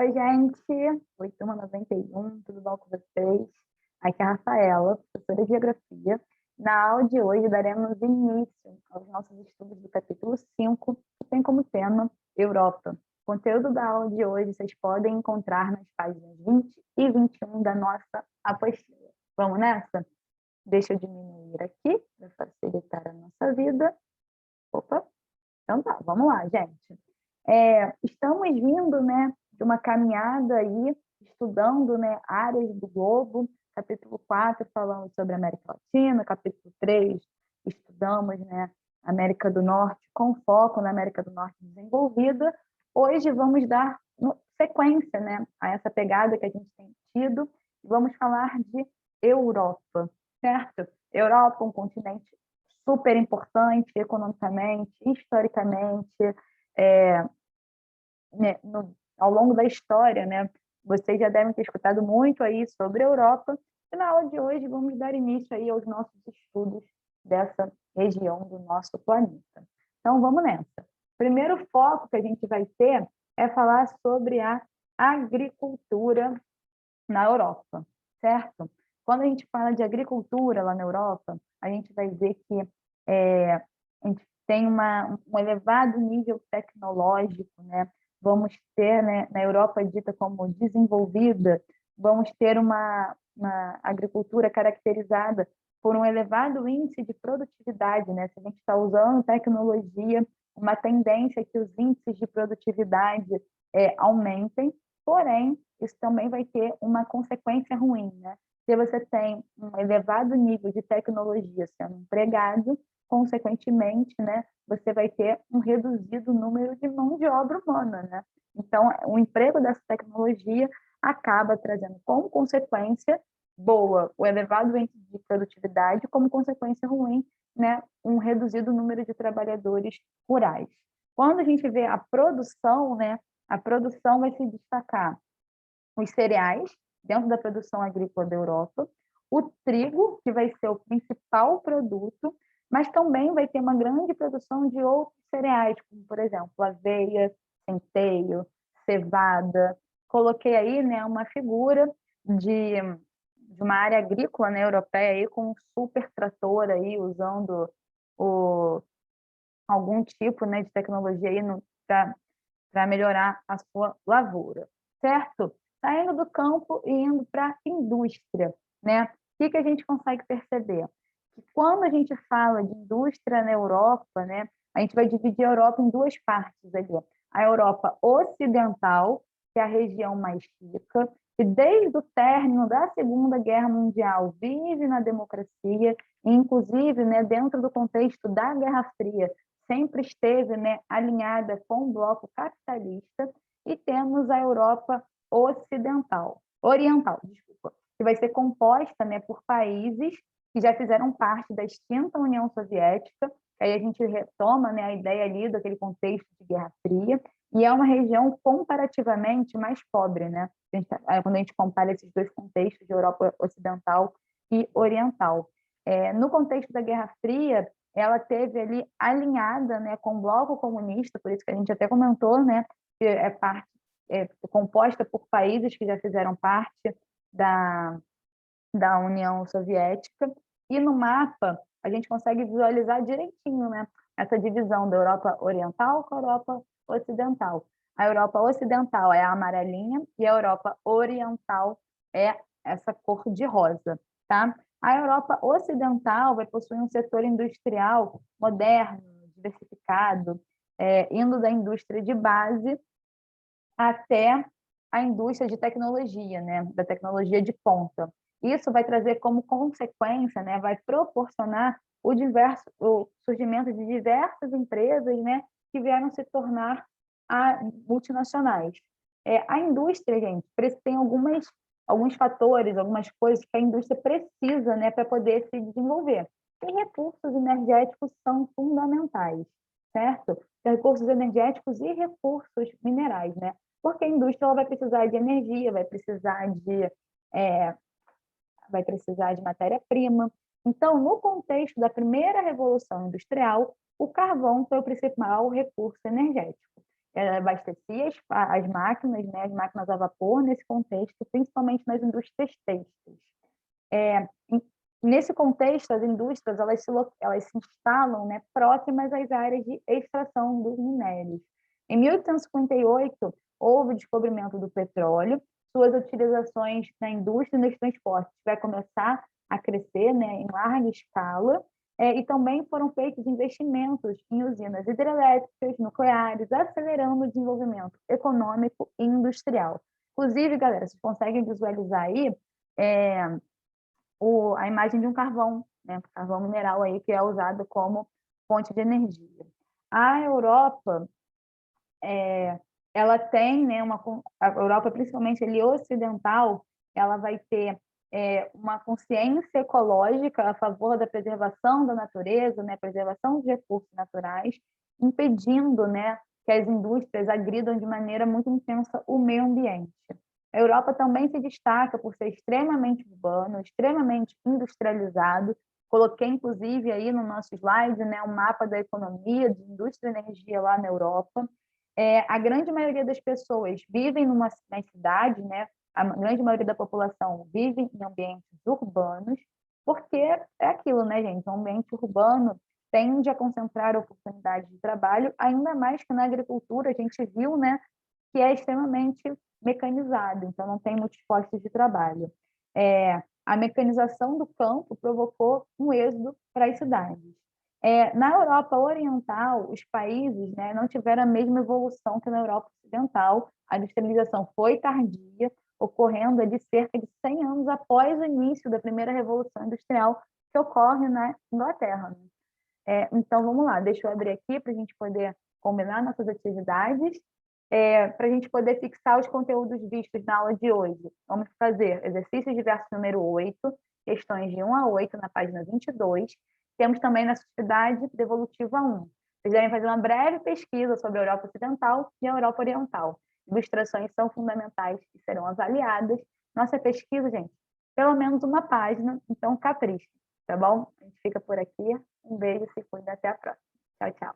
Oi, gente! Oi, turma 91, tudo bom com vocês? Aqui é a Rafaela, professora de Geografia. Na aula de hoje, daremos início aos nossos estudos do capítulo 5, que tem como tema Europa. O conteúdo da aula de hoje vocês podem encontrar nas páginas 20 e 21 da nossa apostila. Vamos nessa? Deixa eu diminuir aqui para facilitar a nossa vida. Opa! Então tá, vamos lá, gente. Estamos vindo, né, de uma caminhada aí, estudando, né, áreas do globo, capítulo 4 falamos sobre a América Latina, capítulo 3 estudamos, né, América do Norte, com foco na América do Norte desenvolvida. Hoje vamos dar sequência, né, a essa pegada que a gente tem tido, e vamos falar de Europa, certo? Europa, um continente super importante economicamente, historicamente, é, né, ao longo da história, né? Vocês já devem ter escutado muito aí sobre a Europa, e na aula de hoje vamos dar início aí aos nossos estudos dessa região do nosso planeta. Então, vamos nessa. O primeiro foco que a gente vai ter é falar sobre a agricultura na Europa, certo? Quando a gente fala de agricultura lá na Europa, a gente vai ver que a gente tem um elevado nível tecnológico, né? Vamos ter, né, na Europa dita como desenvolvida, vamos ter uma agricultura caracterizada por um elevado índice de produtividade, né? Se a gente está usando tecnologia, uma tendência é que os índices de produtividade aumentem, porém, isso também vai ter uma consequência ruim, né? Se você tem um elevado nível de tecnologia sendo empregado, consequentemente, né, você vai ter um reduzido número de mão de obra humana, né? Então, o emprego dessa tecnologia acaba trazendo como consequência boa o elevado índice de produtividade, como consequência ruim, né, um reduzido número de trabalhadores rurais. Quando a gente vê a produção, né, a produção vai se destacar os cereais, dentro da produção agrícola da Europa, o trigo, que vai ser o principal produto, mas também vai ter uma grande produção de outros cereais, como, por exemplo, aveia, centeio, cevada. Coloquei aí, né, uma figura de uma área agrícola, né, europeia aí, com um super trator aí, usando algum tipo, né, de tecnologia aí para melhorar a sua lavoura, certo? Saindo do campo e indo para a indústria, né? O que a gente consegue perceber? Que quando a gente fala de indústria na Europa, né, a gente vai dividir a Europa em duas partes ali. A Europa ocidental, que é a região mais rica, que desde o término da Segunda Guerra Mundial vive na democracia, e inclusive, né, dentro do contexto da Guerra Fria, sempre esteve, né, alinhada com o bloco capitalista, e temos a Europa oriental, desculpa, que vai ser composta, né, por países que já fizeram parte da extinta União Soviética. Aí a gente retoma, né, a ideia ali daquele contexto de Guerra Fria, e é uma região comparativamente mais pobre, né? Quando a gente compara esses dois contextos de Europa Ocidental e Oriental. No contexto da Guerra Fria, ela teve ali alinhada, né, com o bloco comunista, por isso que a gente até comentou, né, que é composta por países que já fizeram parte da, da União Soviética, e no mapa a gente consegue visualizar direitinho, né, essa divisão da Europa Oriental com a Europa Ocidental. A Europa Ocidental é a amarelinha e a Europa Oriental é essa cor de rosa, tá? A Europa Ocidental vai possuir um setor industrial moderno, diversificado, indo da indústria de base até a indústria de tecnologia, né, da tecnologia de ponta. Isso vai trazer como consequência, né, vai proporcionar o surgimento de diversas empresas, né, que vieram se tornar multinacionais. A indústria, gente, tem alguns fatores, algumas coisas que a indústria precisa, né, para poder se desenvolver. E recursos energéticos são fundamentais, certo? Recursos energéticos e recursos minerais, né? Porque a indústria ela vai precisar de energia, vai precisar de matéria-prima. Então, no contexto da primeira revolução industrial, o carvão foi o principal recurso energético. abastecia as máquinas, né, as máquinas a vapor nesse contexto, principalmente nas indústrias têxteis. Nesse contexto, as indústrias elas se instalam, né, próximas às áreas de extração dos minérios. Em 1858, houve o descobrimento do petróleo, suas utilizações na indústria e nos transportes vai começar a crescer, né, em larga escala, e também foram feitos investimentos em usinas hidrelétricas, nucleares, acelerando o desenvolvimento econômico e industrial. Inclusive, galera, vocês conseguem visualizar aí a imagem de um carvão, né, carvão mineral aí que é usado como fonte de energia. A Europa, ela tem, né, a Europa, principalmente ali ocidental, ela vai ter uma consciência ecológica a favor da preservação da natureza, né, preservação dos recursos naturais, impedindo, né, que as indústrias agridam de maneira muito intensa o meio ambiente. A Europa também se destaca por ser extremamente urbano, extremamente industrializado. Coloquei, inclusive, aí no nosso slide, né, um mapa da economia, de indústria e energia lá na Europa. A grande maioria das pessoas vivem nas cidades, né? A grande maioria da população vive em ambientes urbanos, porque é aquilo, né, gente? O ambiente urbano tende a concentrar oportunidades de trabalho, ainda mais que na agricultura a gente viu, né, que é extremamente mecanizado, então não tem muitos postos de trabalho. A mecanização do campo provocou um êxodo para as cidades. Na Europa Oriental, os países, né, não tiveram a mesma evolução que na Europa Ocidental. A industrialização foi tardia, ocorrendo ali cerca de 100 anos após o início da primeira Revolução Industrial, que ocorre na Inglaterra. Né? Então, vamos lá, deixa eu abrir aqui para a gente poder combinar nossas atividades, para a gente poder fixar os conteúdos vistos na aula de hoje. Vamos fazer exercício de verso número 8, questões de 1 a 8, na página 22. Temos também na atividade devolutiva 1. Vocês devem fazer uma breve pesquisa sobre a Europa Ocidental e a Europa Oriental. Ilustrações são fundamentais e serão avaliadas. Nossa pesquisa, gente, pelo menos uma página, então capricha, tá bom? A gente fica por aqui. Um beijo, se cuida, até a próxima. Tchau, tchau.